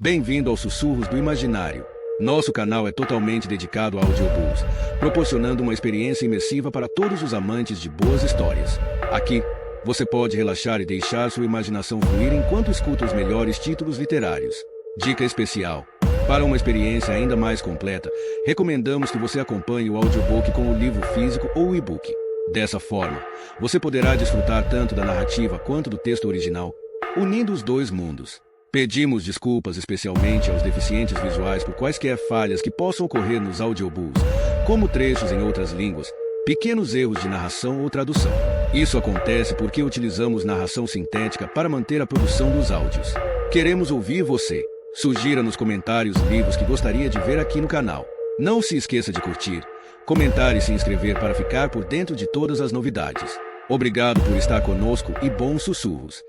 Bem-vindo aos Sussurros do Imaginário. Nosso canal é totalmente dedicado a audiobooks, proporcionando uma experiência imersiva para todos os amantes de boas histórias. Aqui, você pode relaxar e deixar sua imaginação fluir enquanto escuta os melhores títulos literários. Dica especial: para uma experiência ainda mais completa, recomendamos que você acompanhe o audiobook com o livro físico ou o e-book. Dessa forma, você poderá desfrutar tanto da narrativa quanto do texto original, unindo os dois mundos. Pedimos desculpas especialmente aos deficientes visuais por quaisquer falhas que possam ocorrer nos audiobooks, como trechos em outras línguas, pequenos erros de narração ou tradução. Isso acontece porque utilizamos narração sintética para manter a produção dos áudios. Queremos ouvir você. Sugira nos comentários livros que gostaria de ver aqui no canal. Não se esqueça de curtir, comentar e se inscrever para ficar por dentro de todas as novidades. Obrigado por estar conosco e bons sussurros.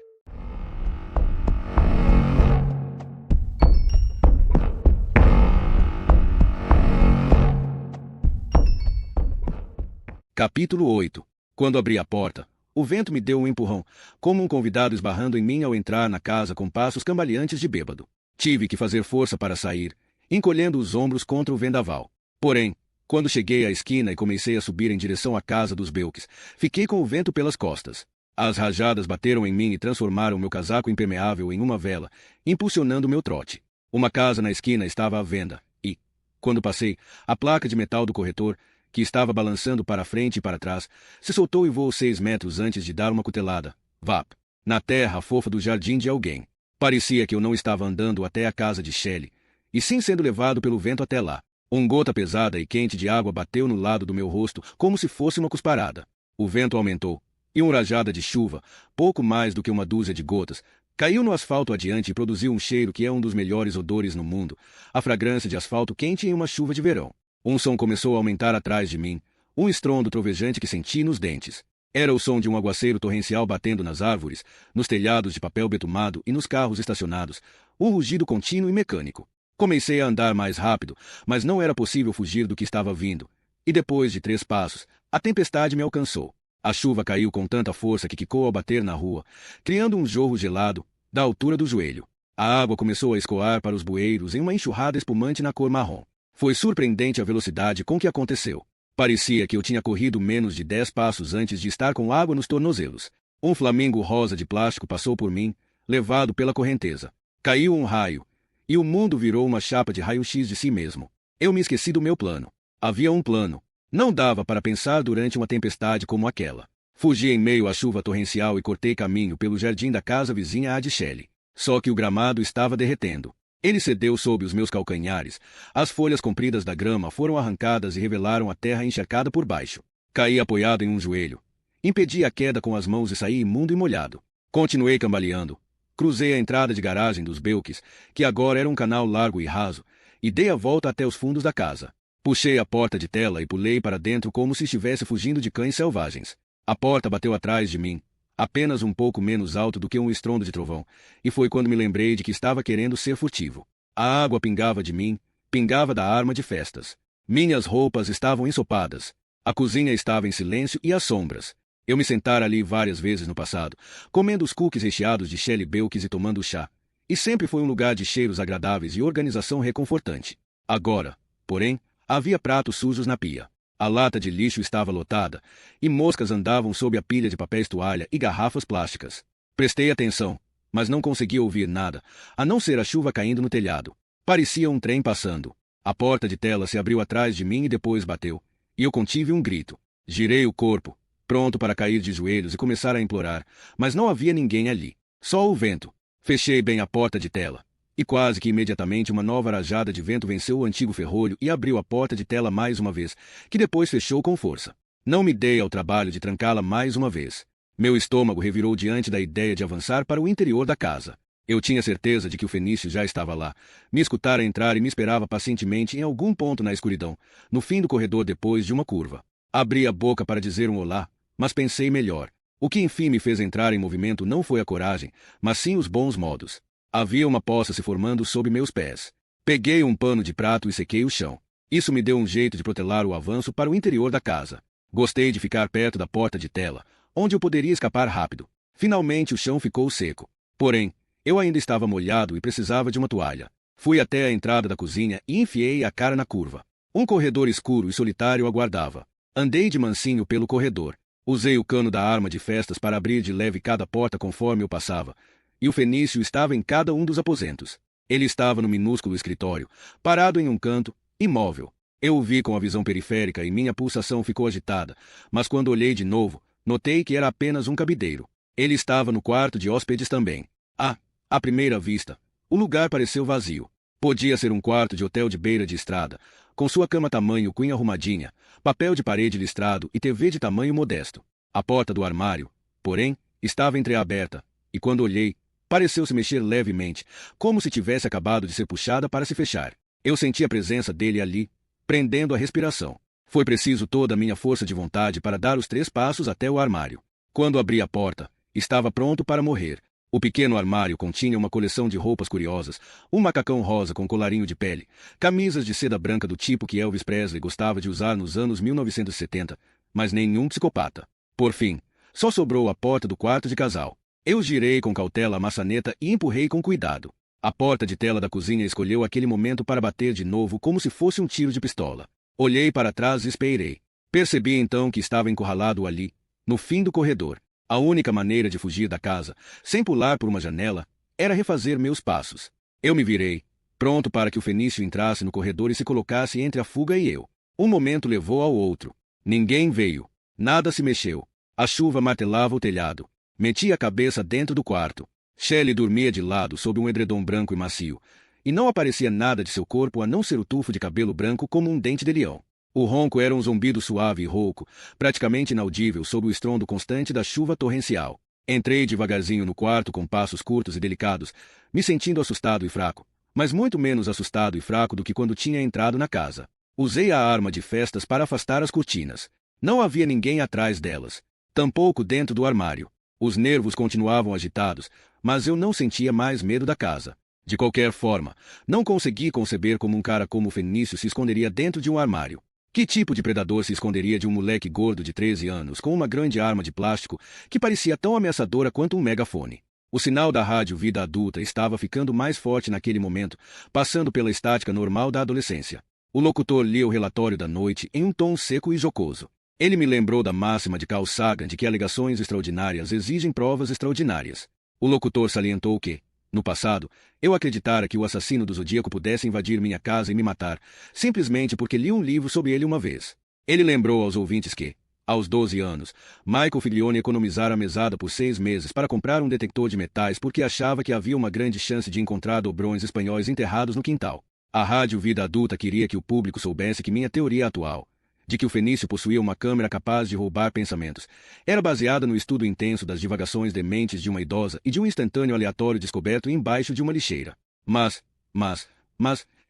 Capítulo 8. Quando abri a porta, o vento me deu um empurrão, como um convidado esbarrando em mim ao entrar na casa com passos cambaleantes de bêbado. Tive que fazer força para sair, encolhendo os ombros contra o vendaval. Porém, quando cheguei à esquina e comecei a subir em direção à casa dos Belks, fiquei com o vento pelas costas. As rajadas bateram em mim e transformaram meu casaco impermeável em uma vela, impulsionando meu trote. Uma casa na esquina estava à venda, e, quando passei, a placa de metal do corretor, que estava balançando para frente e para trás, se soltou e voou 6 metros antes de dar uma cutelada. Vap! Na terra fofa do jardim de alguém. Parecia que eu não estava andando até a casa de Shelley, e sim sendo levado pelo vento até lá. Uma gota pesada e quente de água bateu no lado do meu rosto como se fosse uma cusparada. O vento aumentou, e uma rajada de chuva, pouco mais do que uma dúzia de gotas, caiu no asfalto adiante e produziu um cheiro que é um dos melhores odores no mundo, a fragrância de asfalto quente em uma chuva de verão. Um som começou a aumentar atrás de mim, um estrondo trovejante que senti nos dentes. Era o som de um aguaceiro torrencial batendo nas árvores, nos telhados de papel betumado e nos carros estacionados, um rugido contínuo e mecânico. Comecei a andar mais rápido, mas não era possível fugir do que estava vindo. E depois de 3 passos, a tempestade me alcançou. A chuva caiu com tanta força que quicou ao bater na rua, criando um jorro gelado, da altura do joelho. A água começou a escoar para os bueiros em uma enxurrada espumante na cor marrom. Foi surpreendente a velocidade com que aconteceu. Parecia que eu tinha corrido menos de 10 passos antes de estar com água nos tornozelos. Um flamingo rosa de plástico passou por mim, levado pela correnteza. Caiu um raio, e o mundo virou uma chapa de raio-x de si mesmo. Eu me esqueci do meu plano. Havia um plano. Não dava para pensar durante uma tempestade como aquela. Fugi em meio à chuva torrencial e cortei caminho pelo jardim da casa vizinha à de Shelley. Só que o gramado estava derretendo. Ele cedeu sob os meus calcanhares, as folhas compridas da grama foram arrancadas e revelaram a terra encharcada por baixo. Caí apoiado em um joelho. Impedi a queda com as mãos e saí imundo e molhado. Continuei cambaleando. Cruzei a entrada de garagem dos Belks, que agora era um canal largo e raso, e dei a volta até os fundos da casa. Puxei a porta de tela e pulei para dentro como se estivesse fugindo de cães selvagens. A porta bateu atrás de mim, apenas um pouco menos alto do que um estrondo de trovão, e foi quando me lembrei de que estava querendo ser furtivo. A água pingava de mim, pingava da arma de festas. Minhas roupas estavam ensopadas. A cozinha estava em silêncio e às sombras. Eu me sentara ali várias vezes no passado, comendo os cookies recheados de Shelley Belks e tomando chá. E sempre foi um lugar de cheiros agradáveis e organização reconfortante. Agora, porém, havia pratos sujos na pia. A lata de lixo estava lotada, e moscas andavam sob a pilha de papéis toalha e garrafas plásticas. Prestei atenção, mas não consegui ouvir nada, a não ser a chuva caindo no telhado. Parecia um trem passando. A porta de tela se abriu atrás de mim e depois bateu, e eu contive um grito. Girei o corpo, pronto para cair de joelhos e começar a implorar, mas não havia ninguém ali. Só o vento. Fechei bem a porta de tela. E quase que imediatamente uma nova rajada de vento venceu o antigo ferrolho e abriu a porta de tela mais uma vez, que depois fechou com força. Não me dei ao trabalho de trancá-la mais uma vez. Meu estômago revirou diante da ideia de avançar para o interior da casa. Eu tinha certeza de que o fenício já estava lá, me escutara entrar e me esperava pacientemente em algum ponto na escuridão, no fim do corredor depois de uma curva. Abri a boca para dizer um olá, mas pensei melhor. O que enfim me fez entrar em movimento não foi a coragem, mas sim os bons modos. Havia uma poça se formando sob meus pés. Peguei um pano de prato e sequei o chão. Isso me deu um jeito de protelar o avanço para o interior da casa. Gostei de ficar perto da porta de tela, onde eu poderia escapar rápido. Finalmente o chão ficou seco. Porém, eu ainda estava molhado e precisava de uma toalha. Fui até a entrada da cozinha e enfiei a cara na curva. Um corredor escuro e solitário aguardava. Andei de mansinho pelo corredor. Usei o cano da arma de festas para abrir de leve cada porta conforme eu passava, e o Fenício estava em cada um dos aposentos. Ele estava no minúsculo escritório, parado em um canto, imóvel. Eu o vi com a visão periférica e minha pulsação ficou agitada, mas quando olhei de novo, notei que era apenas um cabideiro. Ele estava no quarto de hóspedes também. À primeira vista, o lugar pareceu vazio. Podia ser um quarto de hotel de beira de estrada, com sua cama tamanho queen arrumadinha, papel de parede listrado e TV de tamanho modesto. A porta do armário, porém, estava entreaberta, e quando olhei, pareceu se mexer levemente, como se tivesse acabado de ser puxada para se fechar. Eu senti a presença dele ali, prendendo a respiração. Foi preciso toda a minha força de vontade para dar os 3 passos até o armário. Quando abri a porta, estava pronto para morrer. O pequeno armário continha uma coleção de roupas curiosas, um macacão rosa com colarinho de pele, camisas de seda branca do tipo que Elvis Presley gostava de usar nos anos 1970, mas nenhum psicopata. Por fim, só sobrou a porta do quarto de casal. Eu girei com cautela a maçaneta e empurrei com cuidado. A porta de tela da cozinha escolheu aquele momento para bater de novo como se fosse um tiro de pistola. Olhei para trás e esperei. Percebi então que estava encurralado ali, no fim do corredor. A única maneira de fugir da casa, sem pular por uma janela, era refazer meus passos. Eu me virei, pronto para que o Fenício entrasse no corredor e se colocasse entre a fuga e eu. Um momento levou ao outro. Ninguém veio. Nada se mexeu. A chuva martelava o telhado. Meti a cabeça dentro do quarto. Shelley dormia de lado sob um edredom branco e macio, e não aparecia nada de seu corpo a não ser o tufo de cabelo branco como um dente de leão. O ronco era um zumbido suave e rouco, praticamente inaudível sob o estrondo constante da chuva torrencial. Entrei devagarzinho no quarto com passos curtos e delicados, me sentindo assustado e fraco, mas muito menos assustado e fraco do que quando tinha entrado na casa. Usei a arma de festas para afastar as cortinas. Não havia ninguém atrás delas, tampouco dentro do armário. Os nervos continuavam agitados, mas eu não sentia mais medo da casa. De qualquer forma, não consegui conceber como um cara como o Fenício se esconderia dentro de um armário. Que tipo de predador se esconderia de um moleque gordo de 13 anos com uma grande arma de plástico que parecia tão ameaçadora quanto um megafone? O sinal da rádio Vida Adulta estava ficando mais forte naquele momento, passando pela estática normal da adolescência. O locutor lia o relatório da noite em um tom seco e jocoso. Ele me lembrou da máxima de Carl Sagan de que alegações extraordinárias exigem provas extraordinárias. O locutor salientou que, no passado, eu acreditara que o assassino do Zodíaco pudesse invadir minha casa e me matar, simplesmente porque li um livro sobre ele uma vez. Ele lembrou aos ouvintes que, aos 12 anos, Michael Figlione economizara a mesada por 6 meses para comprar um detector de metais porque achava que havia uma grande chance de encontrar dobrões espanhóis enterrados no quintal. A rádio Vida Adulta queria que o público soubesse que minha teoria atual, de que o Fenício possuía uma câmera capaz de roubar pensamentos, era baseada no estudo intenso das divagações dementes de uma idosa e de um instantâneo aleatório descoberto embaixo de uma lixeira. Mas,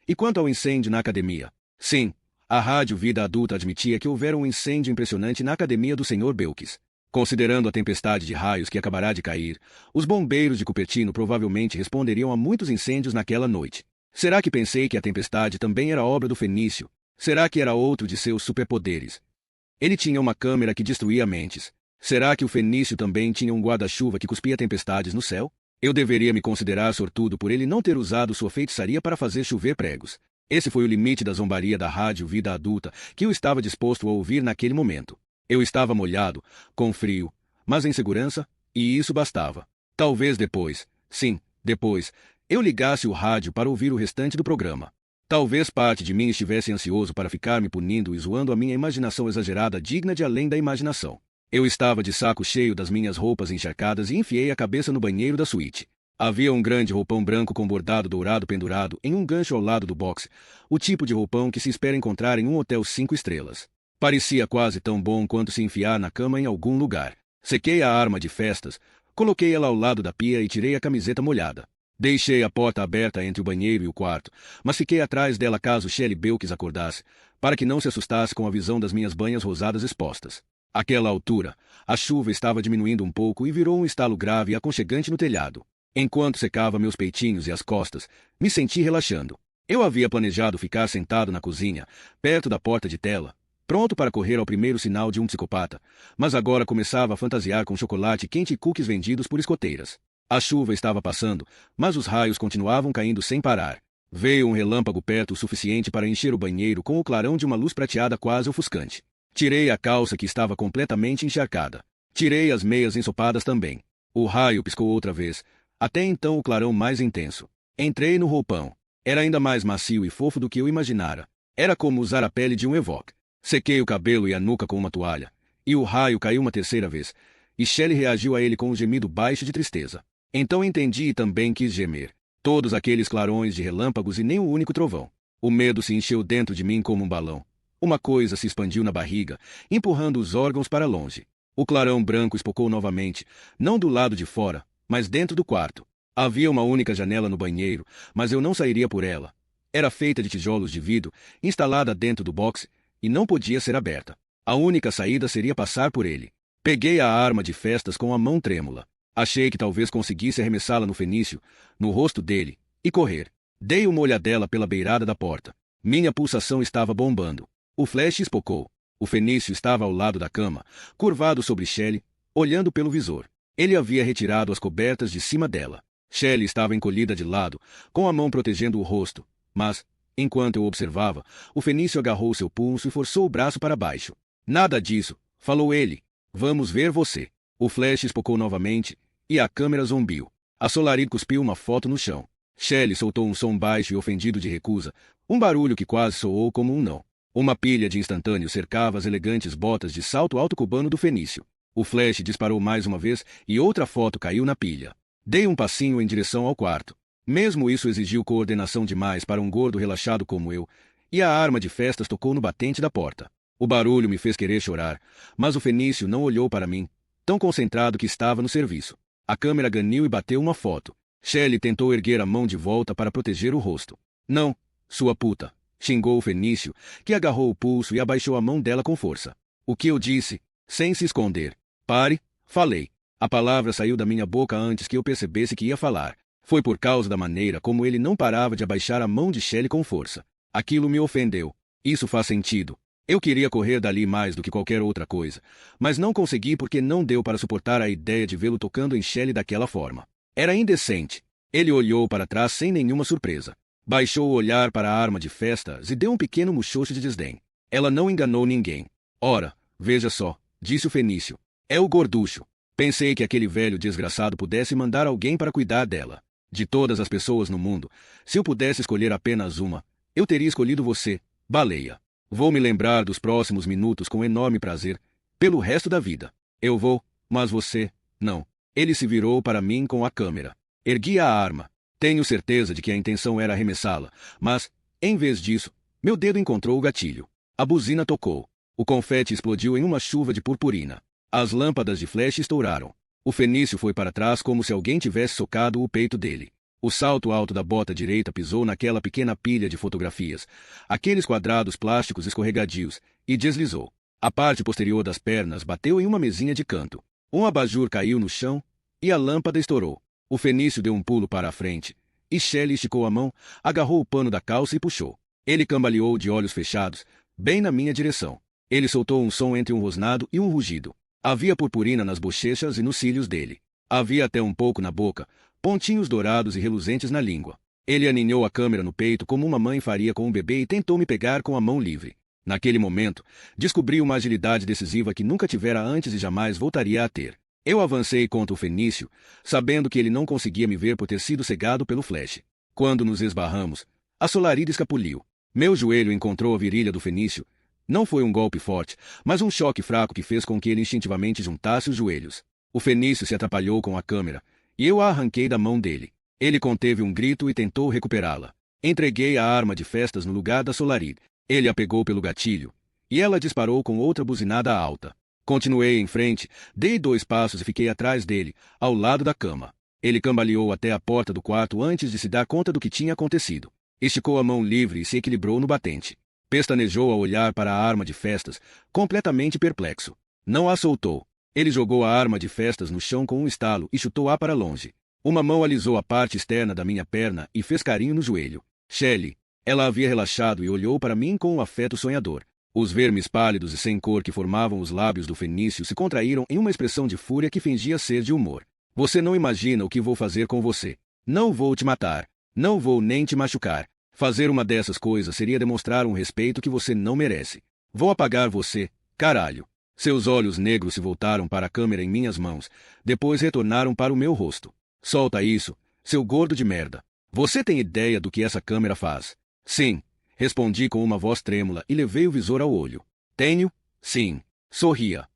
e quanto ao incêndio na academia? Sim, a rádio Vida Adulta admitia que houvera um incêndio impressionante na academia do Sr. Belkis. Considerando a tempestade de raios que acabará de cair, os bombeiros de Cupertino provavelmente responderiam a muitos incêndios naquela noite. Será que pensei que a tempestade também era obra do Fenício? Será que era outro de seus superpoderes? Ele tinha uma câmera que destruía mentes. Será que o Fenício também tinha um guarda-chuva que cuspia tempestades no céu? Eu deveria me considerar sortudo por ele não ter usado sua feitiçaria para fazer chover pregos. Esse foi o limite da zombaria da rádio Vida Adulta que eu estava disposto a ouvir naquele momento. Eu estava molhado, com frio, mas em segurança, e isso bastava. Talvez depois, sim, depois, eu ligasse o rádio para ouvir o restante do programa. Talvez parte de mim estivesse ansioso para ficar me punindo e zoando a minha imaginação exagerada digna de além da imaginação. Eu estava de saco cheio das minhas roupas encharcadas e enfiei a cabeça no banheiro da suíte. Havia um grande roupão branco com bordado dourado pendurado em um gancho ao lado do boxe, o tipo de roupão que se espera encontrar em um hotel 5 estrelas. Parecia quase tão bom quanto se enfiar na cama em algum lugar. Sequei a arma de festas, coloquei ela ao lado da pia e tirei a camiseta molhada. Deixei a porta aberta entre o banheiro e o quarto, mas fiquei atrás dela caso Shelley Belkis acordasse, para que não se assustasse com a visão das minhas banhas rosadas expostas. Àquela altura, a chuva estava diminuindo um pouco e virou um estalo grave e aconchegante no telhado. Enquanto secava meus peitinhos e as costas, me senti relaxando. Eu havia planejado ficar sentado na cozinha, perto da porta de tela, pronto para correr ao primeiro sinal de um psicopata, mas agora começava a fantasiar com chocolate quente e cookies vendidos por escoteiras. A chuva estava passando, mas os raios continuavam caindo sem parar. Veio um relâmpago perto o suficiente para encher o banheiro com o clarão de uma luz prateada quase ofuscante. Tirei a calça que estava completamente encharcada. Tirei as meias ensopadas também. O raio piscou outra vez, até então o clarão mais intenso. Entrei no roupão. Era ainda mais macio e fofo do que eu imaginara. Era como usar a pele de um Ewok. Sequei o cabelo e a nuca com uma toalha. E o raio caiu uma terceira vez. E Shelley reagiu a ele com um gemido baixo de tristeza. Então entendi e também quis gemer. Todos aqueles clarões de relâmpagos e nem um único trovão. O medo se encheu dentro de mim como um balão. Uma coisa se expandiu na barriga, empurrando os órgãos para longe. O clarão branco espocou novamente, não do lado de fora, mas dentro do quarto. Havia uma única janela no banheiro, mas eu não sairia por ela. Era feita de tijolos de vidro, instalada dentro do boxe, e não podia ser aberta. A única saída seria passar por ele. Peguei a arma de festas com a mão trêmula. Achei que talvez conseguisse arremessá-la no fenício, no rosto dele, e correr. Dei uma olhadela pela beirada da porta. Minha pulsação estava bombando. O flash espocou. O fenício estava ao lado da cama, curvado sobre Shelley, olhando pelo visor. Ele havia retirado as cobertas de cima dela. Shelley estava encolhida de lado, com a mão protegendo o rosto. Mas, enquanto eu observava, o fenício agarrou seu pulso e forçou o braço para baixo. Nada disso, falou ele. Vamos ver você. O flash espocou novamente, e a câmera zombiu. A Solaris cuspiu uma foto no chão. Shelley soltou um som baixo e ofendido de recusa, um barulho que quase soou como um não. Uma pilha de instantâneo cercava as elegantes botas de salto alto cubano do fenício. O flash disparou mais uma vez e outra foto caiu na pilha. Dei um passinho em direção ao quarto. Mesmo isso exigiu coordenação demais para um gordo relaxado como eu, e a arma de festas tocou no batente da porta. O barulho me fez querer chorar, mas o fenício não olhou para mim, tão concentrado que estava no serviço. A câmera ganiu e bateu uma foto. Shelley tentou erguer a mão de volta para proteger o rosto. Não, sua puta, xingou o fenício, que agarrou o pulso e abaixou a mão dela com força. O que eu disse? Sem se esconder. Pare, falei. A palavra saiu da minha boca antes que eu percebesse que ia falar. Foi por causa da maneira como ele não parava de abaixar a mão de Shelley com força. Aquilo me ofendeu. Isso faz sentido. Eu queria correr dali mais do que qualquer outra coisa, mas não consegui porque não deu para suportar a ideia de vê-lo tocando em Shelley daquela forma. Era indecente. Ele olhou para trás sem nenhuma surpresa. Baixou o olhar para a arma de festas e deu um pequeno muxoxo de desdém. Ela não enganou ninguém. Ora, veja só, disse o fenício. É o gorducho. Pensei que aquele velho desgraçado pudesse mandar alguém para cuidar dela. De todas as pessoas no mundo, se eu pudesse escolher apenas uma, eu teria escolhido você, baleia. Vou me lembrar dos próximos minutos com enorme prazer, pelo resto da vida. Eu vou, mas você, não. Ele se virou para mim com a câmera. Ergui a arma. Tenho certeza de que a intenção era arremessá-la, mas, em vez disso, meu dedo encontrou o gatilho. A buzina tocou. O confete explodiu em uma chuva de purpurina. As lâmpadas de flash estouraram. O fenício foi para trás como se alguém tivesse socado o peito dele. O salto alto da bota direita pisou naquela pequena pilha de fotografias, aqueles quadrados plásticos escorregadios, e deslizou. A parte posterior das pernas bateu em uma mesinha de canto. Um abajur caiu no chão, e a lâmpada estourou. O fenício deu um pulo para a frente, e Shelley esticou a mão, agarrou o pano da calça e puxou. Ele cambaleou de olhos fechados, bem na minha direção. Ele soltou um som entre um rosnado e um rugido. Havia purpurina nas bochechas e nos cílios dele. Havia até um pouco na boca, pontinhos dourados e reluzentes na língua. Ele aninhou a câmera no peito como uma mãe faria com um bebê e tentou me pegar com a mão livre. Naquele momento, descobri uma agilidade decisiva que nunca tivera antes e jamais voltaria a ter. Eu avancei contra o fenício, sabendo que ele não conseguia me ver por ter sido cegado pelo flash. Quando nos esbarramos, a Solaris escapuliu. Meu joelho encontrou a virilha do fenício. Não foi um golpe forte, mas um choque fraco que fez com que ele instintivamente juntasse os joelhos. O fenício se atrapalhou com a câmera, e eu a arranquei da mão dele. Ele conteve um grito e tentou recuperá-la. Entreguei a arma de festas no lugar da Solaris. Ele a pegou pelo gatilho, e ela disparou com outra buzinada alta. Continuei em frente, dei 2 passos e fiquei atrás dele, ao lado da cama. Ele cambaleou até a porta do quarto antes de se dar conta do que tinha acontecido. Esticou a mão livre e se equilibrou no batente. Pestanejou ao olhar para a arma de festas, completamente perplexo. Não a soltou. Ele jogou a arma de festas no chão com um estalo e chutou-a para longe. Uma mão alisou a parte externa da minha perna e fez carinho no joelho. Shelley. Ela havia relaxado e olhou para mim com um afeto sonhador. Os vermes pálidos e sem cor que formavam os lábios do fenício se contraíram em uma expressão de fúria que fingia ser de humor. Você não imagina o que vou fazer com você. Não vou te matar. Não vou nem te machucar. Fazer uma dessas coisas seria demonstrar um respeito que você não merece. Vou apagar você, caralho. Seus olhos negros se voltaram para a câmera em minhas mãos, depois retornaram para o meu rosto. Solta isso, seu gordo de merda. Você tem ideia do que essa câmera faz? Sim, respondi com uma voz trêmula e levei o visor ao olho. Tenho? Sim. Sorria.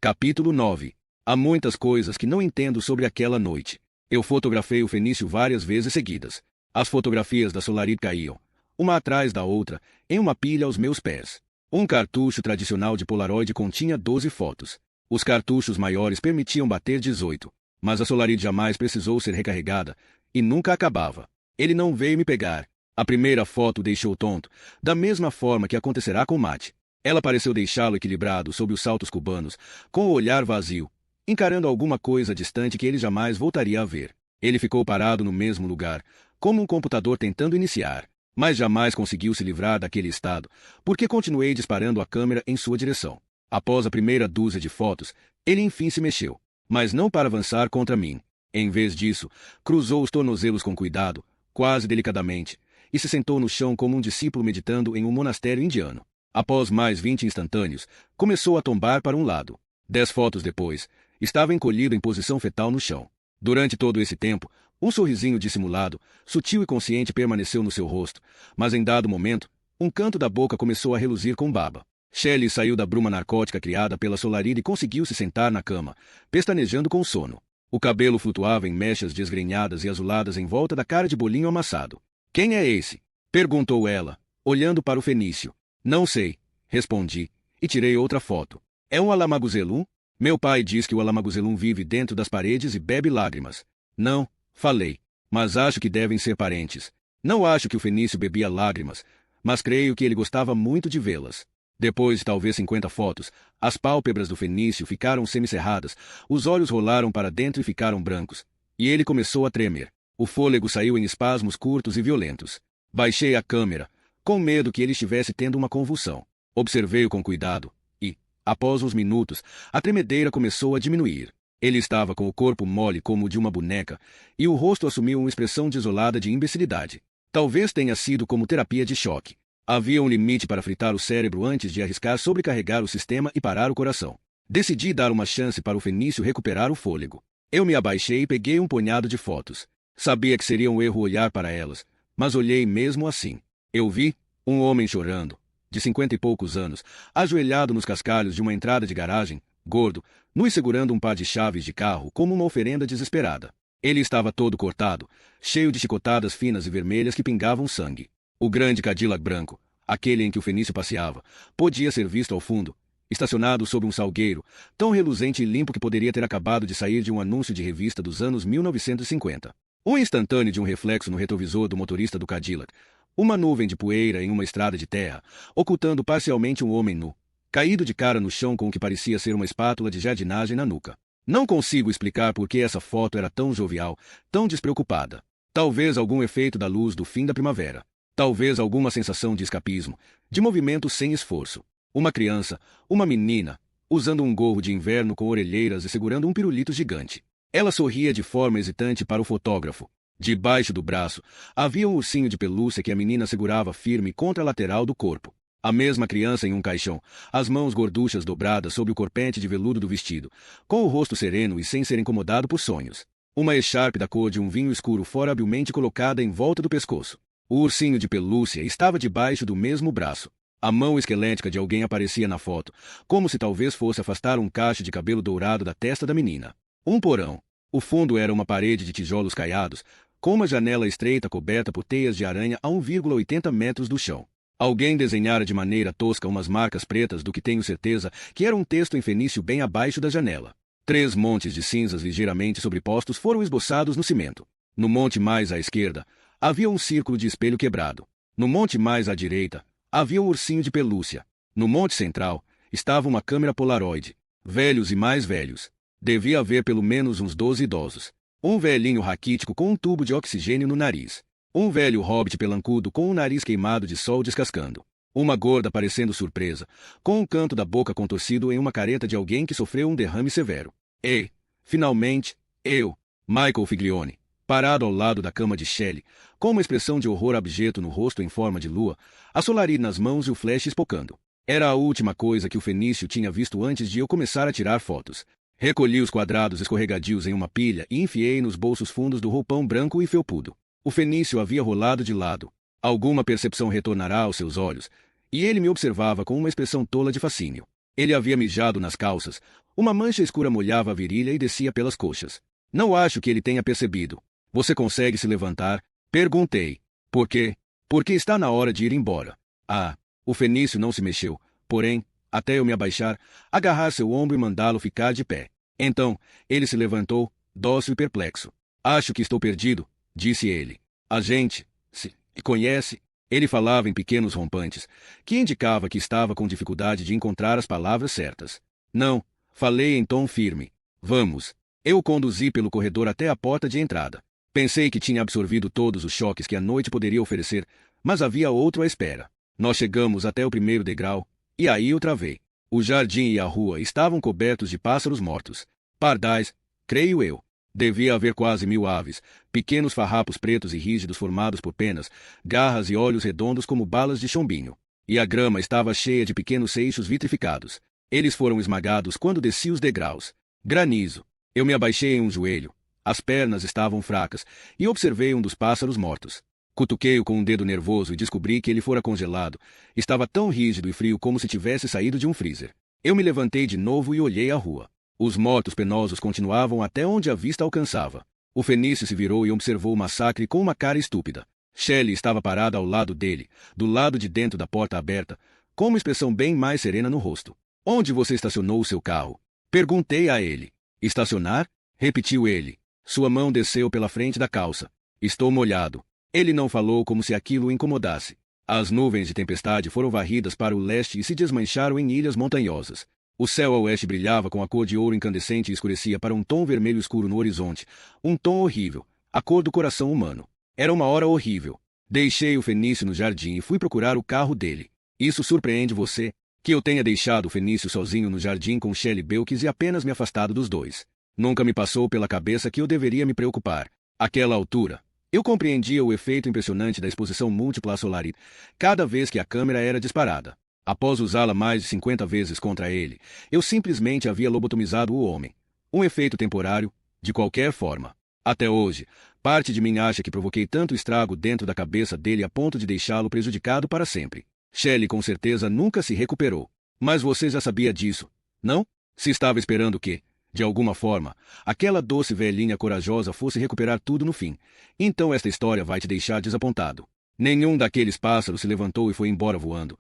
Capítulo 9. Há muitas coisas que não entendo sobre aquela noite. Eu fotografei o Fenício várias vezes seguidas. As fotografias da Solaris caíam, uma atrás da outra, em uma pilha aos meus pés. Um cartucho tradicional de Polaroid continha 12 fotos. Os cartuchos maiores permitiam bater 18, mas a Solaris jamais precisou ser recarregada, e nunca acabava. Ele não veio me pegar. A primeira foto o deixou tonto, da mesma forma que acontecerá com Mate. Ela pareceu deixá-lo equilibrado sob os saltos cubanos, com o olhar vazio, encarando alguma coisa distante que ele jamais voltaria a ver. Ele ficou parado no mesmo lugar, como um computador tentando iniciar, mas jamais conseguiu se livrar daquele estado, porque continuei disparando a câmera em sua direção. Após a primeira dúzia de fotos, ele enfim se mexeu, mas não para avançar contra mim. Em vez disso, cruzou os tornozelos com cuidado, quase delicadamente, e se sentou no chão como um discípulo meditando em um monastério indiano. Após mais 20 instantâneos, começou a tombar para um lado. 10 fotos depois, estava encolhido em posição fetal no chão. Durante todo esse tempo, um sorrisinho dissimulado, sutil e consciente permaneceu no seu rosto, mas em dado momento, um canto da boca começou a reluzir com baba. Shelley saiu da bruma narcótica criada pela Solaris e conseguiu se sentar na cama, pestanejando com sono. O cabelo flutuava em mechas desgrenhadas e azuladas em volta da cara de bolinho amassado. Quem é esse? Perguntou ela, olhando para o Fenício. Não sei, respondi, e tirei outra foto. É um Alamaguzelum? Meu pai diz que o Alamaguzelum vive dentro das paredes e bebe lágrimas. Não, falei, mas acho que devem ser parentes. Não acho que o Fenício bebia lágrimas, mas creio que ele gostava muito de vê-las. Depois de talvez 50 fotos, as pálpebras do Fenício ficaram semicerradas, os olhos rolaram para dentro e ficaram brancos, e ele começou a tremer. O fôlego saiu em espasmos curtos e violentos. Baixei a câmera, com medo que ele estivesse tendo uma convulsão. Observei-o com cuidado, e, após uns minutos, a tremedeira começou a diminuir. Ele estava com o corpo mole como o de uma boneca, e o rosto assumiu uma expressão desolada de imbecilidade. Talvez tenha sido como terapia de choque. Havia um limite para fritar o cérebro antes de arriscar sobrecarregar o sistema e parar o coração. Decidi dar uma chance para o Fenício recuperar o fôlego. Eu me abaixei e peguei um punhado de fotos. Sabia que seria um erro olhar para elas, mas olhei mesmo assim. Eu vi um homem chorando, de 50 e poucos anos, ajoelhado nos cascalhos de uma entrada de garagem, gordo, nu e segurando um par de chaves de carro como uma oferenda desesperada. Ele estava todo cortado, cheio de chicotadas finas e vermelhas que pingavam sangue. O grande Cadillac branco, aquele em que o Fenício passeava, podia ser visto ao fundo, estacionado sob um salgueiro, tão reluzente e limpo que poderia ter acabado de sair de um anúncio de revista dos anos 1950. Um instantâneo de um reflexo no retrovisor do motorista do Cadillac, uma nuvem de poeira em uma estrada de terra, ocultando parcialmente um homem nu, caído de cara no chão com o que parecia ser uma espátula de jardinagem na nuca. Não consigo explicar por que essa foto era tão jovial, tão despreocupada. Talvez algum efeito da luz do fim da primavera. Talvez alguma sensação de escapismo, de movimento sem esforço. Uma criança, uma menina, usando um gorro de inverno com orelheiras e segurando um pirulito gigante. Ela sorria de forma hesitante para o fotógrafo. Debaixo do braço, havia um ursinho de pelúcia que a menina segurava firme contra a lateral do corpo. A mesma criança em um caixão, as mãos gorduchas dobradas sob o corpete de veludo do vestido, com o rosto sereno e sem ser incomodado por sonhos. Uma echarpe da cor de um vinho escuro fora habilmente colocada em volta do pescoço. O ursinho de pelúcia estava debaixo do mesmo braço. A mão esquelética de alguém aparecia na foto, como se talvez fosse afastar um cacho de cabelo dourado da testa da menina. Um porão. O fundo era uma parede de tijolos caiados, com uma janela estreita coberta por teias de aranha a 1,80 metros do chão. Alguém desenhara de maneira tosca umas marcas pretas do que tenho certeza que era um texto em fenício bem abaixo da janela. 3 montes de cinzas ligeiramente sobrepostos foram esboçados no cimento. No monte mais à esquerda, havia um círculo de espelho quebrado. No monte mais à direita, havia um ursinho de pelúcia. No monte central, estava uma câmera Polaroid. Velhos e mais velhos. Devia haver pelo menos uns 12 idosos. Um velhinho raquítico com um tubo de oxigênio no nariz. Um velho hobbit pelancudo com o nariz queimado de sol descascando. Uma gorda parecendo surpresa, com um canto da boca contorcido em uma careta de alguém que sofreu um derrame severo. E, finalmente, eu, Michael Figlione, parado ao lado da cama de Shelley, com uma expressão de horror abjeto no rosto em forma de lua, a Solaris nas mãos e o flash espocando. Era a última coisa que o Fenício tinha visto antes de eu começar a tirar fotos. Recolhi os quadrados escorregadios em uma pilha e enfiei nos bolsos fundos do roupão branco e felpudo. O Fenício havia rolado de lado. Alguma percepção retornará aos seus olhos, e ele me observava com uma expressão tola de fascínio. Ele havia mijado nas calças, uma mancha escura molhava a virilha e descia pelas coxas. Não acho que ele tenha percebido. Você consegue se levantar? Perguntei. Por quê? Porque está na hora de ir embora. Ah, o Fenício não se mexeu, porém, até eu me abaixar, agarrar seu ombro e mandá-lo ficar de pé. Então, ele se levantou, dócil e perplexo. Acho que estou perdido, disse ele. A gente se conhece? Ele falava em pequenos rompantes, que indicava que estava com dificuldade de encontrar as palavras certas. Não, falei em tom firme. Vamos. Eu o conduzi pelo corredor até a porta de entrada. Pensei que tinha absorvido todos os choques que a noite poderia oferecer, mas havia outro à espera. Nós chegamos até o primeiro degrau, e aí eu travei. O jardim e a rua estavam cobertos de pássaros mortos. Pardais, creio eu. Devia haver quase 1000 aves, pequenos farrapos pretos e rígidos formados por penas, garras e olhos redondos como balas de chombinho. E a grama estava cheia de pequenos seixos vitrificados. Eles foram esmagados quando desci os degraus. Granizo. Eu me abaixei em um joelho. As pernas estavam fracas, e observei um dos pássaros mortos. Cutuquei-o com um dedo nervoso e descobri que ele fora congelado. Estava tão rígido e frio como se tivesse saído de um freezer. Eu me levantei de novo e olhei a rua. Os mortos penosos continuavam até onde a vista alcançava. O Fenício se virou e observou o massacre com uma cara estúpida. Shelley estava parada ao lado dele, do lado de dentro da porta aberta, com uma expressão bem mais serena no rosto. Onde você estacionou o seu carro? Perguntei a ele. Estacionar? Repetiu ele. Sua mão desceu pela frente da calça. Estou molhado. Ele não falou como se aquilo o incomodasse. As nuvens de tempestade foram varridas para o leste e se desmancharam em ilhas montanhosas. O céu a oeste brilhava com a cor de ouro incandescente e escurecia para um tom vermelho escuro no horizonte. Um tom horrível, a cor do coração humano. Era uma hora horrível. Deixei o Fenício no jardim e fui procurar o carro dele. Isso surpreende você? Que eu tenha deixado o Fenício sozinho no jardim com Shelley Belkis e apenas me afastado dos dois. Nunca me passou pela cabeça que eu deveria me preocupar. Àquela altura, eu compreendia o efeito impressionante da exposição múltipla à Solaris, cada vez que a câmera era disparada. Após usá-la mais de 50 vezes contra ele, eu simplesmente havia lobotomizado o homem. Um efeito temporário, de qualquer forma. Até hoje, parte de mim acha que provoquei tanto estrago dentro da cabeça dele a ponto de deixá-lo prejudicado para sempre. Shelley com certeza nunca se recuperou. Mas você já sabia disso, não? Se estava esperando que, de alguma forma, aquela doce velhinha corajosa fosse recuperar tudo no fim. Então esta história vai te deixar desapontado. Nenhum daqueles pássaros se levantou e foi embora voando.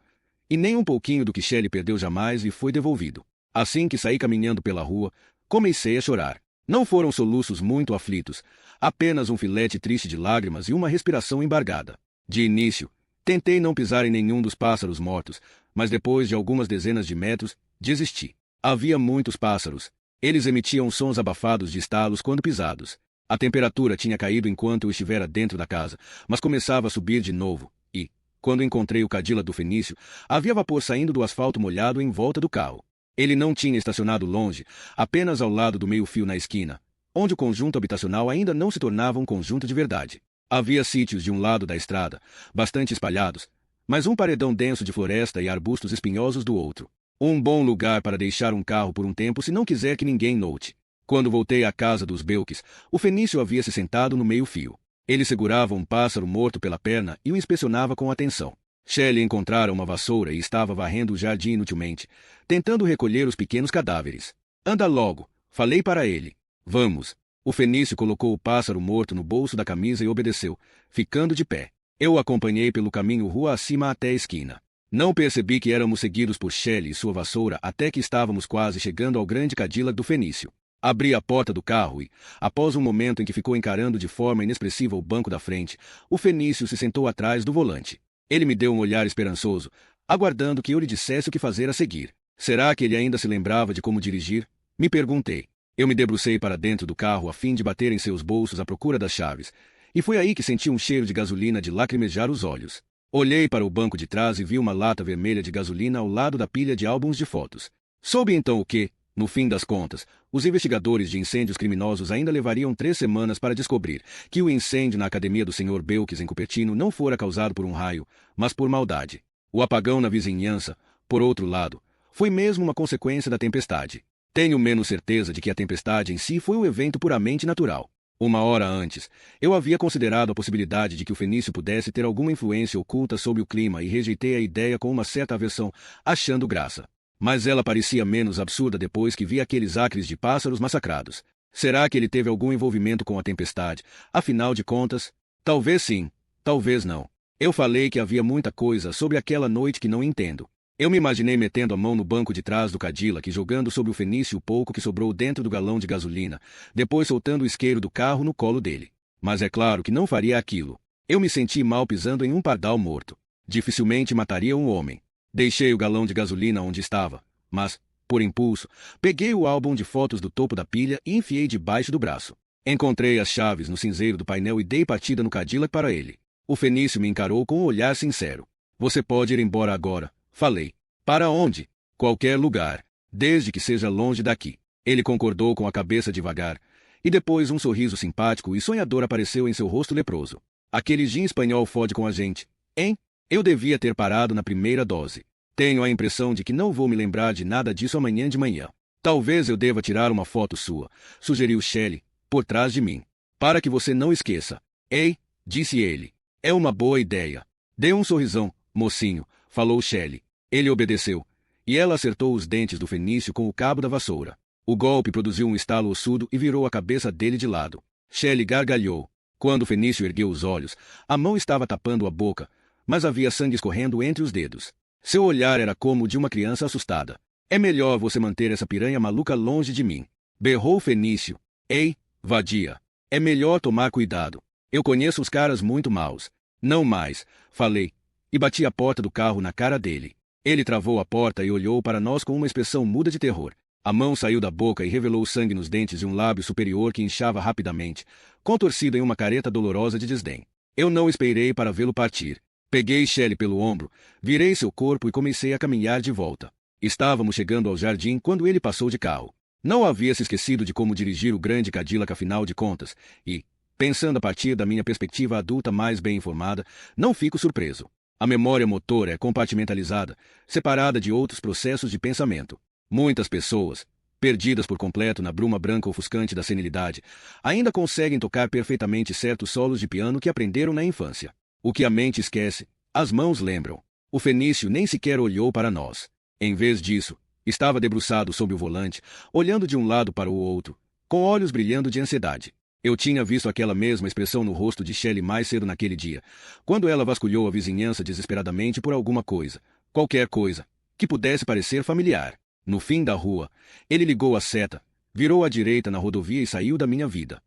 E nem um pouquinho do que Shelley perdeu jamais lhe foi devolvido. Assim que saí caminhando pela rua, comecei a chorar. Não foram soluços muito aflitos, apenas um filete triste de lágrimas e uma respiração embargada. De início, tentei não pisar em nenhum dos pássaros mortos, mas depois de algumas dezenas de metros, desisti. Havia muitos pássaros. Eles emitiam sons abafados de estalos quando pisados. A temperatura tinha caído enquanto eu estivera dentro da casa, mas começava a subir de novo, e, quando encontrei o Cadillac do Fenício, havia vapor saindo do asfalto molhado em volta do carro. Ele não tinha estacionado longe, apenas ao lado do meio-fio na esquina, onde o conjunto habitacional ainda não se tornava um conjunto de verdade. Havia sítios de um lado da estrada, bastante espalhados, mas um paredão denso de floresta e arbustos espinhosos do outro. Um bom lugar para deixar um carro por um tempo se não quiser que ninguém note. Quando voltei à casa dos Belkis, o Fenício havia se sentado no meio-fio. Ele segurava um pássaro morto pela perna e o inspecionava com atenção. Shelley encontrara uma vassoura e estava varrendo o jardim inutilmente, tentando recolher os pequenos cadáveres. Anda logo, falei para ele. Vamos. O Fenício colocou o pássaro morto no bolso da camisa e obedeceu, ficando de pé. Eu o acompanhei pelo caminho rua acima até a esquina. Não percebi que éramos seguidos por Shelley e sua vassoura até que estávamos quase chegando ao grande Cadillac do Fenício. Abri a porta do carro e, após um momento em que ficou encarando de forma inexpressiva o banco da frente, o Fenício se sentou atrás do volante. Ele me deu um olhar esperançoso, aguardando que eu lhe dissesse o que fazer a seguir. Será que ele ainda se lembrava de como dirigir? Me perguntei. Eu me debrucei para dentro do carro a fim de bater em seus bolsos à procura das chaves, e foi aí que senti um cheiro de gasolina de lacrimejar os olhos. Olhei para o banco de trás e vi uma lata vermelha de gasolina ao lado da pilha de álbuns de fotos. Soube então o que, no fim das contas, os investigadores de incêndios criminosos ainda levariam 3 semanas para descobrir que o incêndio na academia do Sr. Belkis em Cupertino não fora causado por um raio, mas por maldade. O apagão na vizinhança, por outro lado, foi mesmo uma consequência da tempestade. Tenho menos certeza de que a tempestade em si foi um evento puramente natural. Uma hora antes, eu havia considerado a possibilidade de que o fenício pudesse ter alguma influência oculta sobre o clima e rejeitei a ideia com uma certa aversão, achando graça. Mas ela parecia menos absurda depois que vi aqueles acres de pássaros massacrados. Será que ele teve algum envolvimento com a tempestade? Afinal de contas, talvez sim, talvez não. Eu falei que havia muita coisa sobre aquela noite que não entendo. Eu me imaginei metendo a mão no banco de trás do Cadillac e jogando sobre o fenício o pouco que sobrou dentro do galão de gasolina, depois soltando o isqueiro do carro no colo dele. Mas é claro que não faria aquilo. Eu me senti mal pisando em um pardal morto. Dificilmente mataria um homem. Deixei o galão de gasolina onde estava, mas, por impulso, peguei o álbum de fotos do topo da pilha e enfiei debaixo do braço. Encontrei as chaves no cinzeiro do painel e dei partida no Cadillac para ele. O fenício me encarou com um olhar sincero. Você pode ir embora agora, falei. Para onde? Qualquer lugar, desde que seja longe daqui. Ele concordou com a cabeça devagar, e depois um sorriso simpático e sonhador apareceu em seu rosto leproso. Aquele gin espanhol fode com a gente, hein? Eu devia ter parado na primeira dose. Tenho a impressão de que não vou me lembrar de nada disso amanhã de manhã. Talvez eu deva tirar uma foto sua, sugeriu Shelley, por trás de mim. Para que você não esqueça. Ei, disse ele. É uma boa ideia. Dê um sorrisão, mocinho, falou Shelley. Ele obedeceu, e ela acertou os dentes do fenício com o cabo da vassoura. O golpe produziu um estalo ossudo e virou a cabeça dele de lado. Shelley gargalhou. Quando o fenício ergueu os olhos, a mão estava tapando a boca, mas havia sangue escorrendo entre os dedos. Seu olhar era como o de uma criança assustada. É melhor você manter essa piranha maluca longe de mim. Berrou o fenício. Ei, vadia. É melhor tomar cuidado. Eu conheço os caras muito maus. Não mais, falei, e bati a porta do carro na cara dele. Ele travou a porta e olhou para nós com uma expressão muda de terror. A mão saiu da boca e revelou sangue nos dentes e um lábio superior que inchava rapidamente, contorcido em uma careta dolorosa de desdém. Eu não esperei para vê-lo partir. Peguei Shelley pelo ombro, virei seu corpo e comecei a caminhar de volta. Estávamos chegando ao jardim quando ele passou de carro. Não havia se esquecido de como dirigir o grande Cadillac afinal de contas, e, pensando a partir da minha perspectiva adulta mais bem informada, não fico surpreso. A memória motora é compartimentalizada, separada de outros processos de pensamento. Muitas pessoas, perdidas por completo na bruma branca ofuscante da senilidade, ainda conseguem tocar perfeitamente certos solos de piano que aprenderam na infância. O que a mente esquece, as mãos lembram. O fenício nem sequer olhou para nós. Em vez disso, estava debruçado sob o volante, olhando de um lado para o outro, com olhos brilhando de ansiedade. Eu tinha visto aquela mesma expressão no rosto de Shelley mais cedo naquele dia, quando ela vasculhou a vizinhança desesperadamente por alguma coisa, qualquer coisa, que pudesse parecer familiar. No fim da rua, ele ligou a seta, virou à direita na rodovia e saiu da minha vida.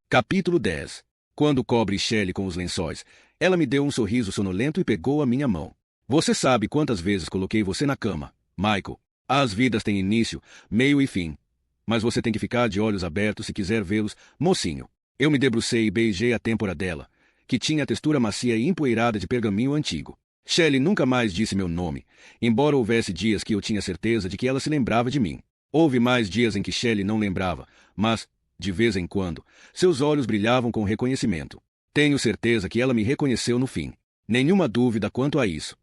Capítulo 10. Quando cobre Shelley com os lençóis, ela me deu um sorriso sonolento e pegou a minha mão. Você sabe quantas vezes coloquei você na cama, Michael. As vidas têm início, meio e fim. Mas você tem que ficar de olhos abertos se quiser vê-los, mocinho. Eu me debrucei e beijei a têmpora dela, que tinha a textura macia e empoeirada de pergaminho antigo. Shelley nunca mais disse meu nome, embora houvesse dias que eu tinha certeza de que ela se lembrava de mim. Houve mais dias em que Shelley não lembrava, mas, de vez em quando, seus olhos brilhavam com reconhecimento. Tenho certeza que ela me reconheceu no fim. Nenhuma dúvida quanto a isso.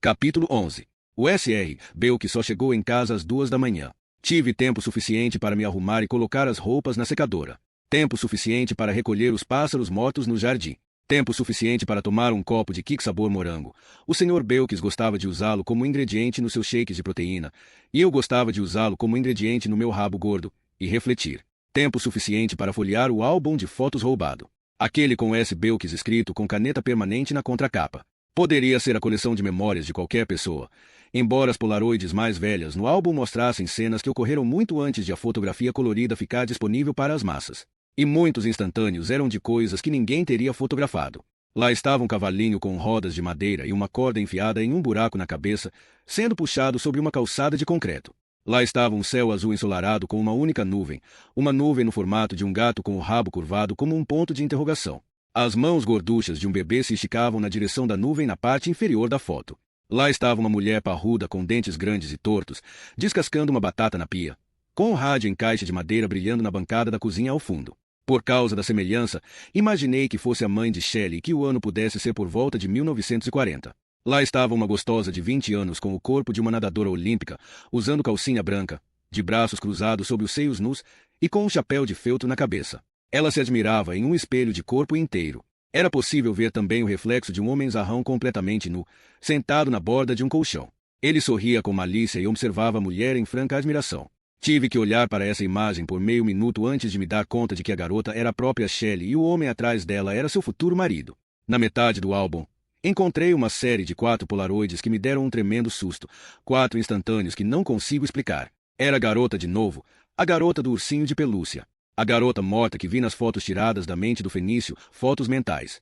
Capítulo 11. O Sr. Belkis só chegou em casa às 2 da manhã. Tive tempo suficiente para me arrumar e colocar as roupas na secadora. Tempo suficiente para recolher os pássaros mortos no jardim. Tempo suficiente para tomar um copo de Kik sabor morango. O Sr. Belkis gostava de usá-lo como ingrediente nos seus shakes de proteína, e eu gostava de usá-lo como ingrediente no meu rabo gordo, e refletir. Tempo suficiente para folhear o álbum de fotos roubado. Aquele com S. Belkis escrito com caneta permanente na contracapa. Poderia ser a coleção de memórias de qualquer pessoa, embora as polaroides mais velhas no álbum mostrassem cenas que ocorreram muito antes de a fotografia colorida ficar disponível para as massas. E muitos instantâneos eram de coisas que ninguém teria fotografado. Lá estava um cavalinho com rodas de madeira e uma corda enfiada em um buraco na cabeça, sendo puxado sobre uma calçada de concreto. Lá estava um céu azul ensolarado com uma única nuvem, uma nuvem no formato de um gato com o rabo curvado como um ponto de interrogação. As mãos gorduchas de um bebê se esticavam na direção da nuvem na parte inferior da foto. Lá estava uma mulher parruda com dentes grandes e tortos, descascando uma batata na pia, com um rádio em caixa de madeira brilhando na bancada da cozinha ao fundo. Por causa da semelhança, imaginei que fosse a mãe de Shelley e que o ano pudesse ser por volta de 1940. Lá estava uma gostosa de 20 anos com o corpo de uma nadadora olímpica, usando calcinha branca, de braços cruzados sob os seios nus e com um chapéu de feltro na cabeça. Ela se admirava em um espelho de corpo inteiro. Era possível ver também o reflexo de um homenzarrão completamente nu, sentado na borda de um colchão. Ele sorria com malícia e observava a mulher em franca admiração. Tive que olhar para essa imagem por meio minuto antes de me dar conta de que a garota era a própria Shelley e o homem atrás dela era seu futuro marido. Na metade do álbum, encontrei uma série de 4 polaroides que me deram um tremendo susto, 4 instantâneos que não consigo explicar. Era a garota de novo, a garota do ursinho de pelúcia. A garota morta que vi nas fotos tiradas da mente do Fenício, fotos mentais.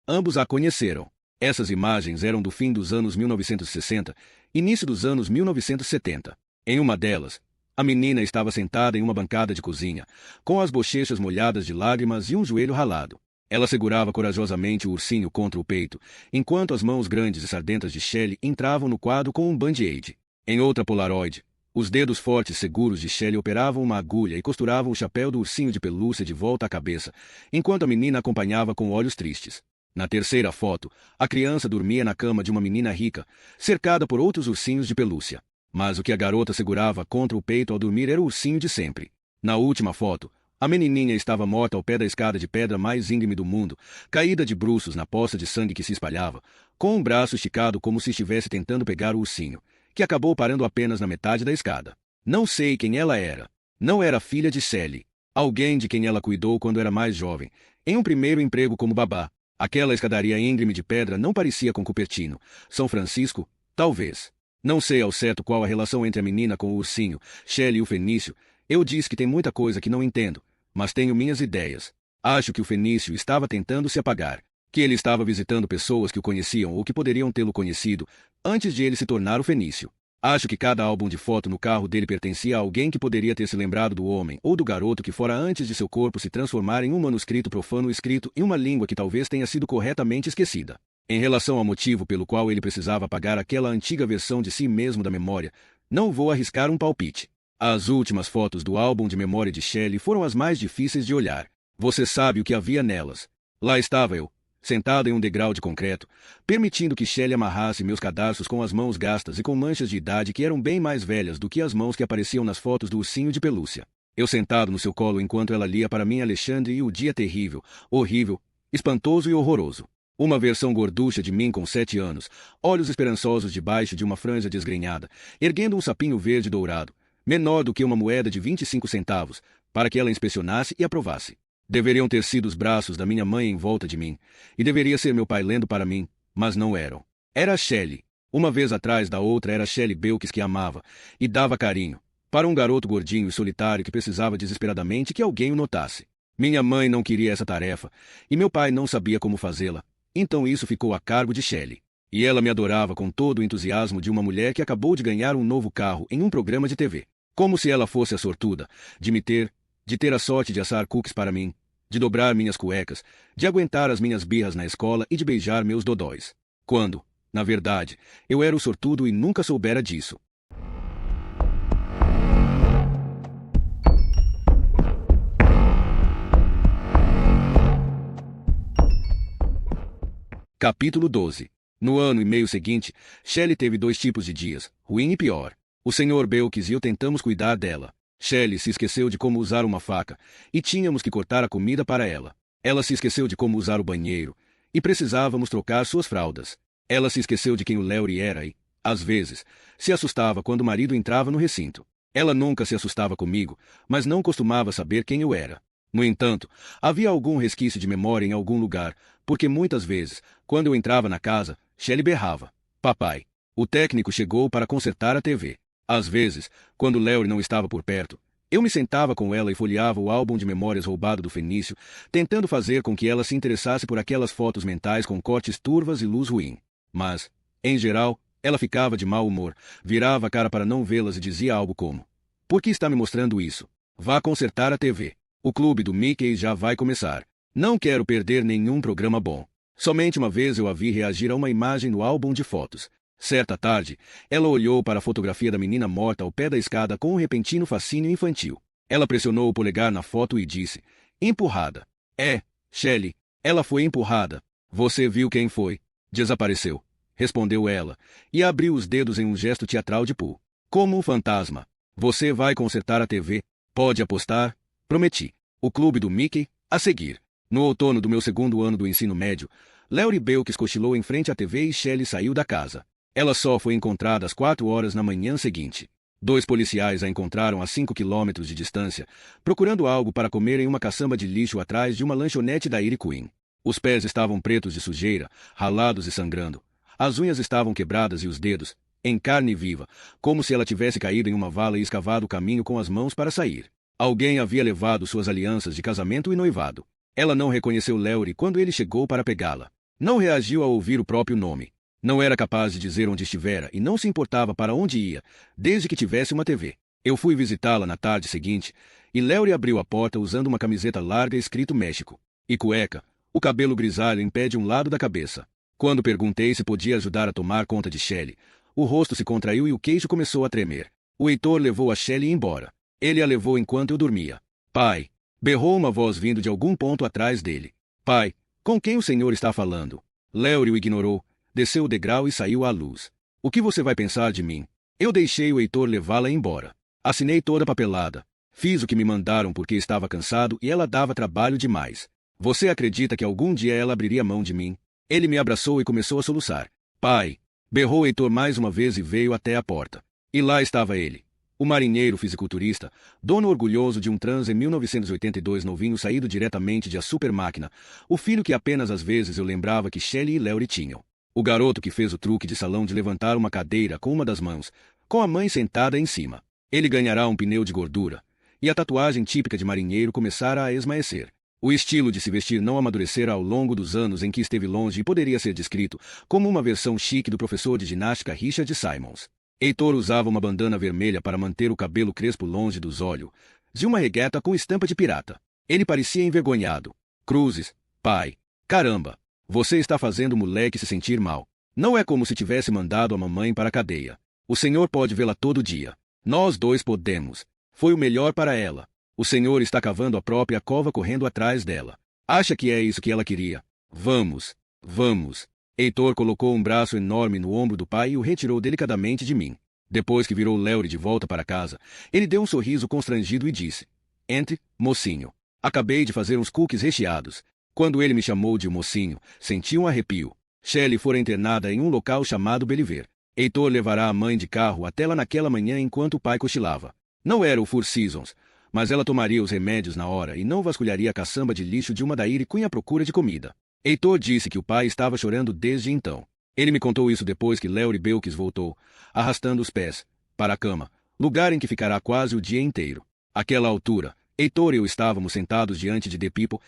Ambos a conheceram. Essas imagens eram do fim dos anos 1960, início dos anos 1970. Em uma delas, a menina estava sentada em uma bancada de cozinha, com as bochechas molhadas de lágrimas e um joelho ralado. Ela segurava corajosamente o ursinho contra o peito, enquanto as mãos grandes e sardentas de Shelley entravam no quadro com um band-aid. Em outra polaroid, os dedos fortes seguros de Shelley operavam uma agulha e costuravam o chapéu do ursinho de pelúcia de volta à cabeça, enquanto a menina acompanhava com olhos tristes. Na terceira foto, a criança dormia na cama de uma menina rica, cercada por outros ursinhos de pelúcia. Mas o que a garota segurava contra o peito ao dormir era o ursinho de sempre. Na última foto, a menininha estava morta ao pé da escada de pedra mais íngreme do mundo, caída de bruços na poça de sangue que se espalhava, com um braço esticado como se estivesse tentando pegar o ursinho, que acabou parando apenas na metade da escada. Não sei quem ela era. Não era filha de Shelley. Alguém de quem ela cuidou quando era mais jovem, em um primeiro emprego como babá. Aquela escadaria íngreme de pedra não parecia com Cupertino. São Francisco? Talvez. Não sei ao certo qual a relação entre a menina com o ursinho, Shelley e o Fenício. Eu disse que tem muita coisa que não entendo, mas tenho minhas ideias. Acho que o Fenício estava tentando se apagar, que ele estava visitando pessoas que o conheciam ou que poderiam tê-lo conhecido, antes de ele se tornar o Fenício. Acho que cada álbum de foto no carro dele pertencia a alguém que poderia ter se lembrado do homem ou do garoto que fora antes de seu corpo se transformar em um manuscrito profano escrito em uma língua que talvez tenha sido corretamente esquecida. Em relação ao motivo pelo qual ele precisava apagar aquela antiga versão de si mesmo da memória, não vou arriscar um palpite. As últimas fotos do álbum de memória de Shelley foram as mais difíceis de olhar. Você sabe o que havia nelas. Lá estava eu, sentado em um degrau de concreto, permitindo que Shelley amarrasse meus cadarços com as mãos gastas e com manchas de idade que eram bem mais velhas do que as mãos que apareciam nas fotos do ursinho de pelúcia. Eu sentado no seu colo enquanto ela lia para mim Alexandre e o dia terrível, horrível, espantoso e horroroso. Uma versão gorducha de mim com 7 anos, olhos esperançosos debaixo de uma franja desgrenhada, erguendo um sapinho verde dourado, menor do que uma moeda de 25 centavos, para que ela inspecionasse e aprovasse. Deveriam ter sido os braços da minha mãe em volta de mim, e deveria ser meu pai lendo para mim, mas não eram. Era a Shelley. Uma vez atrás da outra era a Shelley Belkis que amava, e dava carinho, para um garoto gordinho e solitário que precisava desesperadamente que alguém o notasse. Minha mãe não queria essa tarefa, e meu pai não sabia como fazê-la. Então isso ficou a cargo de Shelley. E ela me adorava com todo o entusiasmo de uma mulher que acabou de ganhar um novo carro em um programa de TV. Como se ela fosse a sortuda, de ter a sorte de assar cookies para mim, de dobrar minhas cuecas, de aguentar as minhas birras na escola e de beijar meus dodóis. Quando, na verdade, eu era o sortudo e nunca soubera disso. Capítulo 12. No ano e meio seguinte, Shelley teve 2 tipos de dias, ruim e pior. O Sr. Belkis e eu tentamos cuidar dela. Shelley se esqueceu de como usar uma faca, e tínhamos que cortar a comida para ela. Ela se esqueceu de como usar o banheiro, e precisávamos trocar suas fraldas. Ela se esqueceu de quem o Leury era e, às vezes, se assustava quando o marido entrava no recinto. Ela nunca se assustava comigo, mas não costumava saber quem eu era. No entanto, havia algum resquício de memória em algum lugar, porque muitas vezes, quando eu entrava na casa, Shelley berrava: "Papai!" O técnico chegou para consertar a TV. Às vezes, quando Leury não estava por perto, Eu me sentava com ela e folheava o álbum de memórias roubado do Fenício, tentando fazer com que ela se interessasse por aquelas fotos mentais com cortes turvas e luz ruim. Mas, em geral, ela ficava de mau humor, virava a cara para não vê-las e dizia algo como: "Por que está me mostrando isso? Vá consertar a TV. O clube do Mickey já vai começar. Não quero perder nenhum programa bom." Somente uma vez eu a vi reagir a uma imagem no álbum de fotos. Certa tarde, ela olhou para a fotografia da menina morta ao pé da escada com um repentino fascínio infantil. Ela pressionou o polegar na foto e disse: "Empurrada." "É, Shelley, ela foi empurrada." "Você viu quem foi?" "Desapareceu", respondeu ela, e abriu os dedos em um gesto teatral de Pooh. "Como um fantasma." "Você vai consertar a TV? Pode apostar?" "Prometi." O clube do Mickey, a seguir. No outono do meu segundo ano do ensino médio, Laurie Belkis cochilou em frente à TV e Shelley saiu da casa. Ela só foi encontrada às 4 horas na manhã seguinte. 2 policiais a encontraram a 5 quilômetros de distância, procurando algo para comer em uma caçamba de lixo atrás de uma lanchonete da Dairy Queen. Os pés estavam pretos de sujeira, ralados e sangrando. As unhas estavam quebradas e os dedos, em carne viva, como se ela tivesse caído em uma vala e escavado o caminho com as mãos para sair. Alguém havia levado suas alianças de casamento e noivado. Ela não reconheceu Laurie quando ele chegou para pegá-la. Não reagiu ao ouvir o próprio nome. Não era capaz de dizer onde estivera e não se importava para onde ia, desde que tivesse uma TV. Eu fui visitá-la na tarde seguinte, e Laurie abriu a porta usando uma camiseta larga escrito México e cueca, o cabelo grisalho em pé de um lado da cabeça. Quando perguntei se podia ajudar a tomar conta de Shelley, o rosto se contraiu e o queixo começou a tremer. O Heitor levou a Shelley embora. Ele a levou enquanto eu dormia. "Pai!" berrou uma voz vindo de algum ponto atrás dele. "Pai, com quem o senhor está falando?" Laurie o ignorou, desceu o degrau e saiu à luz. "O que você vai pensar de mim?" Eu deixei o Heitor levá-la embora. Assinei toda a papelada. Fiz o que me mandaram porque estava cansado e ela dava trabalho demais. "Você acredita que algum dia ela abriria mão de mim?" Ele me abraçou e começou a soluçar. "Pai!" berrou Heitor mais uma vez e veio até a porta. E lá estava ele. O marinheiro fisiculturista, dono orgulhoso de um Trans em 1982 novinho saído diretamente de A Super Máquina, o filho que apenas às vezes eu lembrava que Shelley e Laurie tinham. O garoto que fez o truque de salão de levantar uma cadeira com uma das mãos, com a mãe sentada em cima. Ele ganhará um pneu de gordura. E a tatuagem típica de marinheiro começara a esmaecer. O estilo de se vestir não amadurecera ao longo dos anos em que esteve longe e poderia ser descrito como uma versão chique do professor de ginástica Richard Simmons. Heitor usava uma bandana vermelha para manter o cabelo crespo longe dos olhos, de uma regueta com estampa de pirata. Ele parecia envergonhado. "Cruzes, pai. Caramba, você está fazendo o moleque se sentir mal. Não é como se tivesse mandado a mamãe para a cadeia. O senhor pode vê-la todo dia. Nós dois podemos. Foi o melhor para ela. O senhor está cavando a própria cova correndo atrás dela. Acha que é isso que ela queria? Vamos, vamos." Heitor colocou um braço enorme no ombro do pai e o retirou delicadamente de mim. Depois que virou Laurie de volta para casa, ele deu um sorriso constrangido e disse: "Entre, mocinho. Acabei de fazer uns cookies recheados." Quando ele me chamou de mocinho, senti um arrepio. Shelley fora internada em um local chamado Believer. Heitor levará a mãe de carro até lá naquela manhã enquanto o pai cochilava. Não era o Four Seasons, mas ela tomaria os remédios na hora e não vasculharia a caçamba de lixo de uma Dairy Queen à procura de comida. Heitor disse que o pai estava chorando desde então. Ele me contou isso depois que Laurie Belkis voltou, arrastando os pés, para a cama, lugar em que ficará quase o dia inteiro. Àquela altura, Heitor e eu estávamos sentados diante de The People,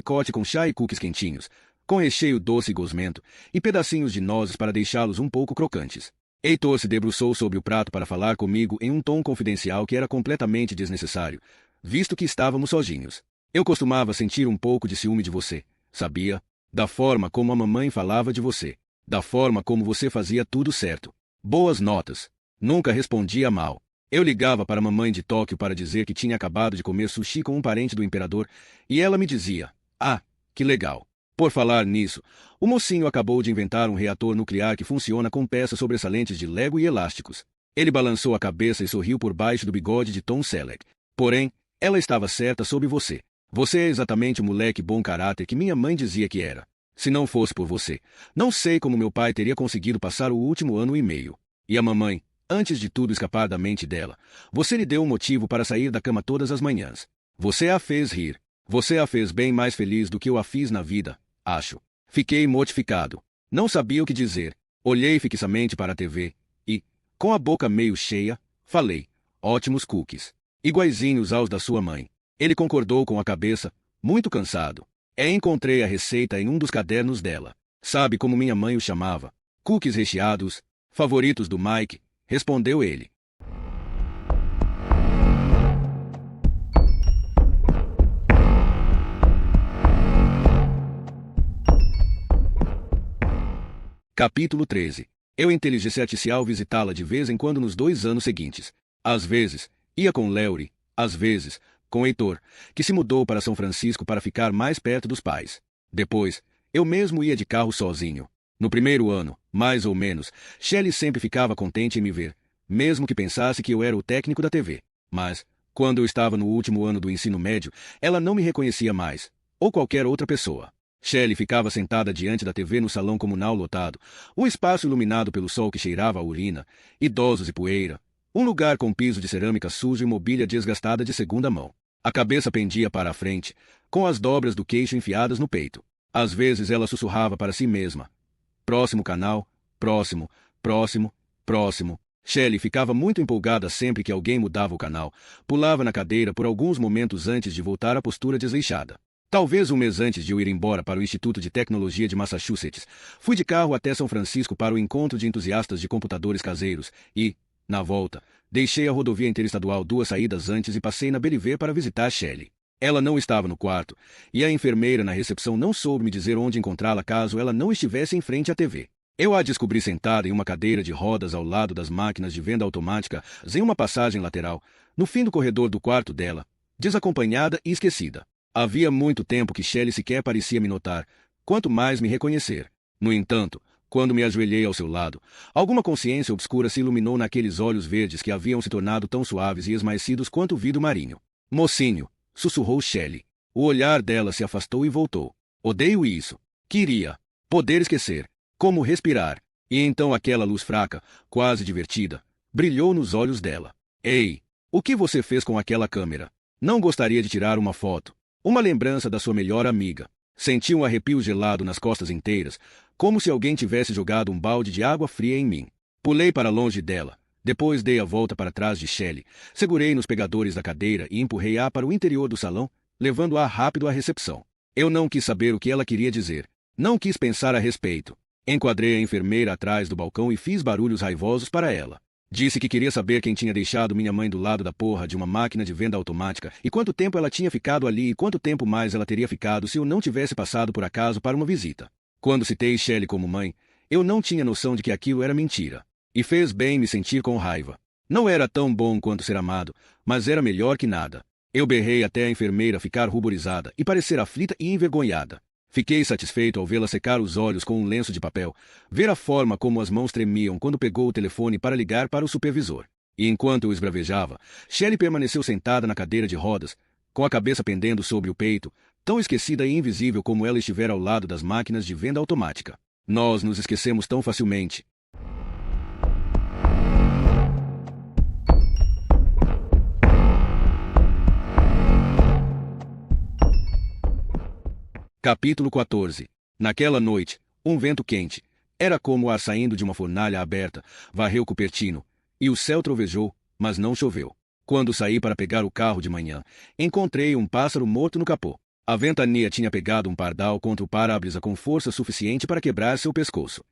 cote com chá e cookies quentinhos, com recheio doce e gosmento, e pedacinhos de nozes para deixá-los um pouco crocantes. Heitor se debruçou sobre o prato para falar comigo em um tom confidencial que era completamente desnecessário, visto que estávamos sozinhos. "Eu costumava sentir um pouco de ciúme de você, sabia? Da forma como a mamãe falava de você. Da forma como você fazia tudo certo. Boas notas. Nunca respondia mal. Eu ligava para a mamãe de Tóquio para dizer que tinha acabado de comer sushi com um parente do imperador, e ela me dizia: 'Ah, que legal.' Por falar nisso, o mocinho acabou de inventar um reator nuclear que funciona com peças sobressalentes de Lego e elásticos." Ele balançou a cabeça e sorriu por baixo do bigode de Tom Selleck. "Porém, ela estava certa sobre você. Você é exatamente o moleque bom caráter que minha mãe dizia que era. Se não fosse por você, não sei como meu pai teria conseguido passar o último ano e meio. E a mamãe, antes de tudo escapar da mente dela, você lhe deu um motivo para sair da cama todas as manhãs. Você a fez rir. Você a fez bem mais feliz do que eu a fiz na vida, acho." Fiquei mortificado. Não sabia o que dizer. Olhei fixamente para a TV e, com a boca meio cheia, falei: "Ótimos cookies." iguaizinhos aos da sua mãe. Ele concordou com a cabeça, muito cansado. Encontrei a receita em um dos cadernos dela. Sabe como minha mãe o chamava? Cookies recheados, favoritos do Mike, respondeu ele. Capítulo 13. Eu inteligência artificial visitá-la de vez em quando nos 2 anos seguintes. Às vezes, ia com Leury, às vezes, com Heitor, que se mudou para São Francisco para ficar mais perto dos pais. Depois, eu mesmo ia de carro sozinho. No primeiro ano, mais ou menos, Shelley sempre ficava contente em me ver, mesmo que pensasse que eu era o técnico da TV. Mas, quando eu estava no último ano do ensino médio, ela não me reconhecia mais, ou qualquer outra pessoa. Shelley ficava sentada diante da TV no salão comunal lotado, o espaço iluminado pelo sol que cheirava a urina, idosos e poeira, um lugar com piso de cerâmica sujo e mobília desgastada de segunda mão. A cabeça pendia para a frente, com as dobras do queixo enfiadas no peito. Às vezes ela sussurrava para si mesma. Próximo canal, próximo, próximo, próximo. Shelley ficava muito empolgada sempre que alguém mudava o canal, pulava na cadeira por alguns momentos antes de voltar à postura desleixada. Talvez um mês antes de eu ir embora para o Instituto de Tecnologia de Massachusetts, fui de carro até São Francisco para o encontro de entusiastas de computadores caseiros e, na volta, deixei a rodovia interestadual 2 saídas antes e passei na Bellevue para visitar Shelley. Ela não estava no quarto, e a enfermeira na recepção não soube me dizer onde encontrá-la caso ela não estivesse em frente à TV. Eu a descobri sentada em uma cadeira de rodas ao lado das máquinas de venda automática, em uma passagem lateral, no fim do corredor do quarto dela, desacompanhada e esquecida. Havia muito tempo que Shelley sequer parecia me notar, quanto mais me reconhecer. No entanto, quando me ajoelhei ao seu lado, alguma consciência obscura se iluminou naqueles olhos verdes que haviam se tornado tão suaves e esmaecidos quanto o vidro marinho. Mocinho, sussurrou Shelley. O olhar dela se afastou e voltou. Odeio isso. Queria poder esquecer. Como respirar. E então aquela luz fraca, quase divertida, brilhou nos olhos dela. Ei, o que você fez com aquela câmera? Não gostaria de tirar uma foto? Uma lembrança da sua melhor amiga. Senti um arrepio gelado nas costas inteiras, como se alguém tivesse jogado um balde de água fria em mim. Pulei para longe dela. Depois dei a volta para trás de Shelley, segurei nos pegadores da cadeira e empurrei-a para o interior do salão, levando-a rápido à recepção. Eu não quis saber o que ela queria dizer. Não quis pensar a respeito. Enquadrei a enfermeira atrás do balcão e fiz barulhos raivosos para ela. Disse que queria saber quem tinha deixado minha mãe do lado da porra de uma máquina de venda automática e quanto tempo ela tinha ficado ali e quanto tempo mais ela teria ficado se eu não tivesse passado por acaso para uma visita. Quando citei Shelley como mãe, eu não tinha noção de que aquilo era mentira. E fez bem me sentir com raiva. Não era tão bom quanto ser amado, mas era melhor que nada. Eu berrei até a enfermeira ficar ruborizada e parecer aflita e envergonhada. Fiquei satisfeito ao vê-la secar os olhos com um lenço de papel, ver a forma como as mãos tremiam quando pegou o telefone para ligar para o supervisor. E enquanto eu esbravejava, Shelley permaneceu sentada na cadeira de rodas, com a cabeça pendendo sobre o peito, tão esquecida e invisível como ela estivera ao lado das máquinas de venda automática. Nós nos esquecemos tão facilmente. Capítulo 14. Naquela noite, um vento quente, era como o ar saindo de uma fornalha aberta, varreu Cupertino, e o céu trovejou, mas não choveu. Quando saí para pegar o carro de manhã, encontrei um pássaro morto no capô. A ventania tinha pegado um pardal contra o para-brisa com força suficiente para quebrar seu pescoço.